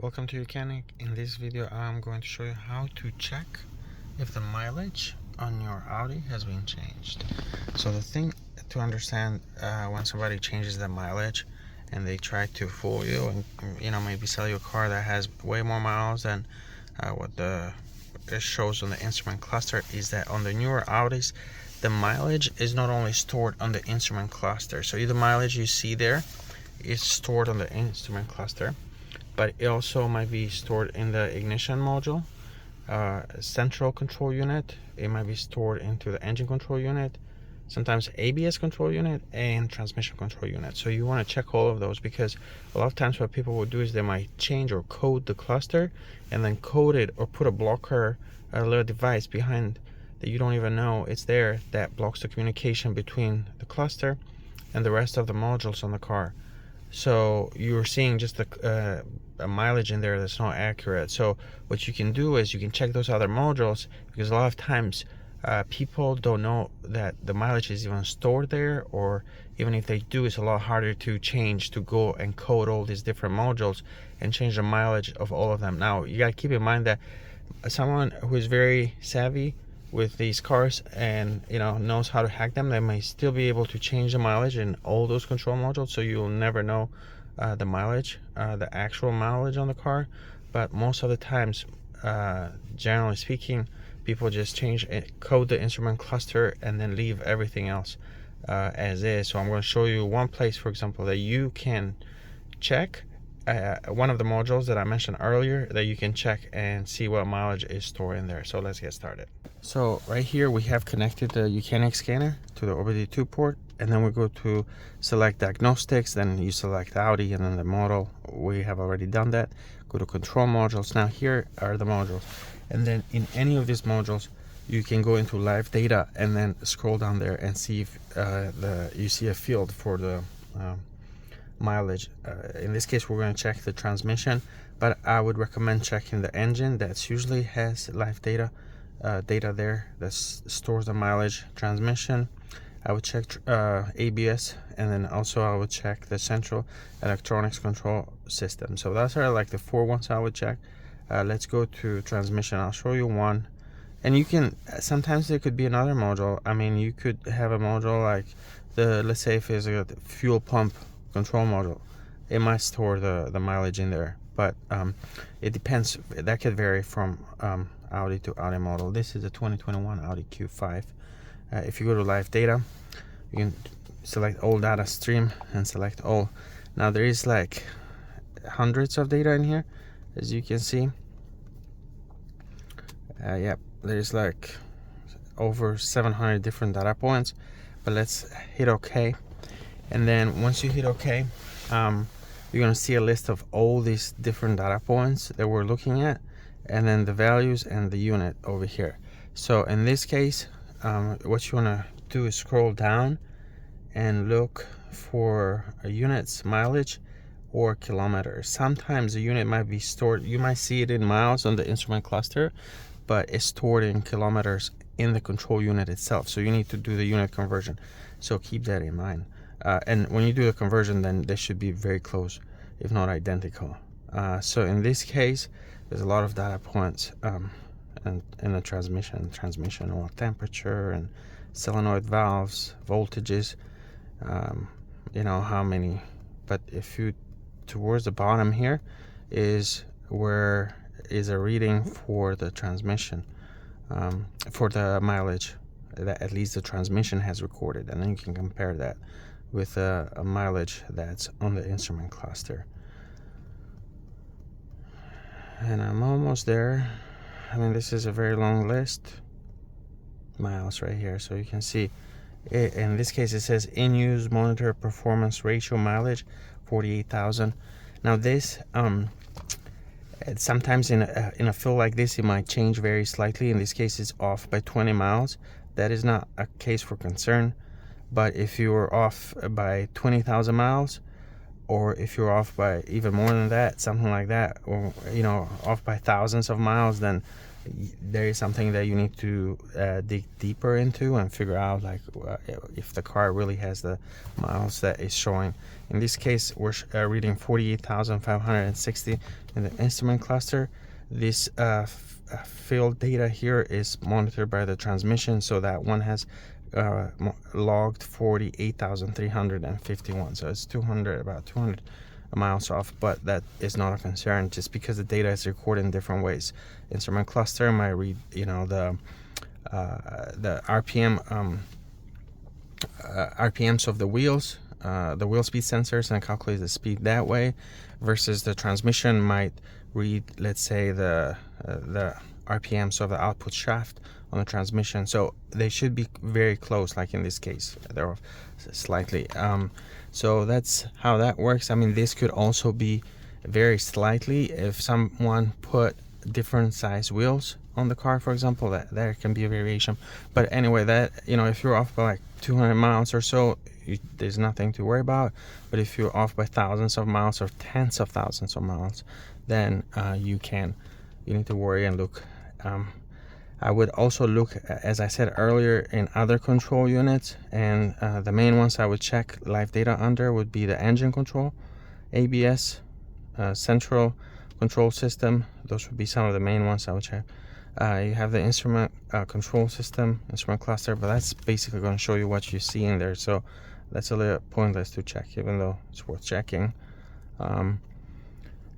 Welcome to YOUCANIC. In this video I'm going to show you how to check if the mileage on your Audi has been changed. So the thing to understand when somebody changes the mileage and they try to fool you and maybe sell you a car that has way more miles than what it shows on the instrument cluster, is that on the newer Audis the mileage is not only stored on the instrument cluster. So the mileage you see there is stored on the instrument cluster, but it also might be stored in the ignition module, central control unit. It might be stored into the engine control unit, sometimes ABS control unit, and transmission control unit. So you want to check all of those, because a lot of times what people will do is they might change or code the cluster and then code it or put a blocker, a little device behind that you don't even know it's there, that blocks the communication between the cluster and the rest of the modules on the car. So you're seeing just a mileage in there that's not accurate. So what you can do is you can check those other modules, because a lot of times people don't know that the mileage is even stored there, or even if they do, it's a lot harder to change, to go and code all these different modules and change the mileage of all of them. Now you gotta keep in mind that someone who is very savvy with these cars and knows how to hack them, they may still be able to change the mileage in all those control modules, so you'll never know the mileage, the actual mileage on the car. But most of the times, generally speaking, people just change it, code the instrument cluster, and then leave everything else as is. So I'm going to show you one place, for example, that you can check one of the modules that I mentioned earlier, that you can check and see what mileage is stored in there. So let's get started. So right here we have connected the YOUCANIC scanner to the OBD2 port, and then we go to select diagnostics, then you select Audi and then the model. We have already done that. Go to control modules. Now here are the modules, and then in any of these modules you can go into live data and then scroll down there and see if you see a field for the mileage. In this case we're going to check the transmission, but I would recommend checking the engine. That's usually has live data there that stores the mileage. Transmission, I would check ABS, and then also I would check the central electronics control system. So those are like the four ones I would check. Let's go to transmission. I'll show you one, and you can sometimes there could be another module. I mean, you could have a module like let's say if it's a fuel pump control module, it might store the mileage in there, but it depends. That could vary from Audi to Audi model. This is a 2021 Audi Q5. If you go to live data, you can select all data stream and select all. Now there is like hundreds of data in here, as you can see. Yep, there's like over 700 different data points, but let's hit OK. And then once you hit OK, you're going to see a list of all these different data points that we're looking at, and then the values and the unit over here. So in this case, what you want to do is scroll down and look for units, mileage, or kilometers. Sometimes the unit might be stored, you might see it in miles on the instrument cluster, but it's stored in kilometers in the control unit itself. So you need to do the unit conversion. So keep that in mind. And when you do the conversion, then they should be very close, if not identical. So in this case, there's a lot of data points and in the transmission oil temperature and solenoid valves, voltages, how many. But if you towards the bottom here is where is a reading for the transmission, for the mileage that at least the transmission has recorded, and then you can compare that with a mileage that's on the instrument cluster. And I'm almost there. I mean, this is a very long list. Miles right here, so you can see it, in this case it says in use monitor performance ratio mileage 48,000. Now this sometimes in a field like this it might change very slightly. In this case it's off by 20 miles. That is not a case for concern. But if you are off by 20,000 miles, or if you're off by even more than that, something like that, or off by thousands of miles, then there is something that you need to dig deeper into and figure out, like if the car really has the miles that is showing. In this case, we're reading 48,560 in the instrument cluster. This field data here is monitored by the transmission, so that one has logged 48,351, so it's about 200 miles off, but that is not a concern just because the data is recorded in different ways. Instrument cluster might read, you know, the RPMs of the wheel speed sensors, and calculate the speed that way, versus the transmission might read, let's say, the RPMs of the output shaft on the transmission. So they should be very close, like in this case they're slightly so that's how that works. I mean, this could also be very slightly if someone put different size wheels on the car, for example, that there can be a variation. But anyway, that, you know, if you're off by like 200 miles or so, there's nothing to worry about. But if you're off by thousands of miles or tens of thousands of miles, then you need to worry and look. I would also look, as I said earlier, in other control units, and the main ones I would check live data under would be the engine control, ABS, central control system. Those would be some of the main ones I would check. You have the instrument control system, instrument cluster, but that's basically going to show you what you see in there, so that's a little pointless to check, even though it's worth checking.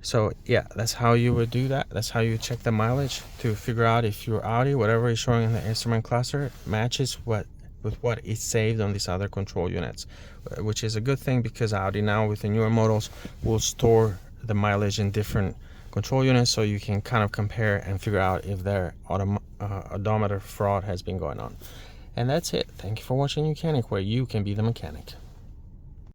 So yeah, that's how you would do that. That's how you check the mileage to figure out if your Audi, whatever is showing in the instrument cluster, matches with what is saved on these other control units, which is a good thing, because Audi now with the newer models will store the mileage in different control units, so you can kind of compare and figure out if their odometer fraud has been going on. And that's it. Thank you for watching YOUCANIC, where you can be the mechanic.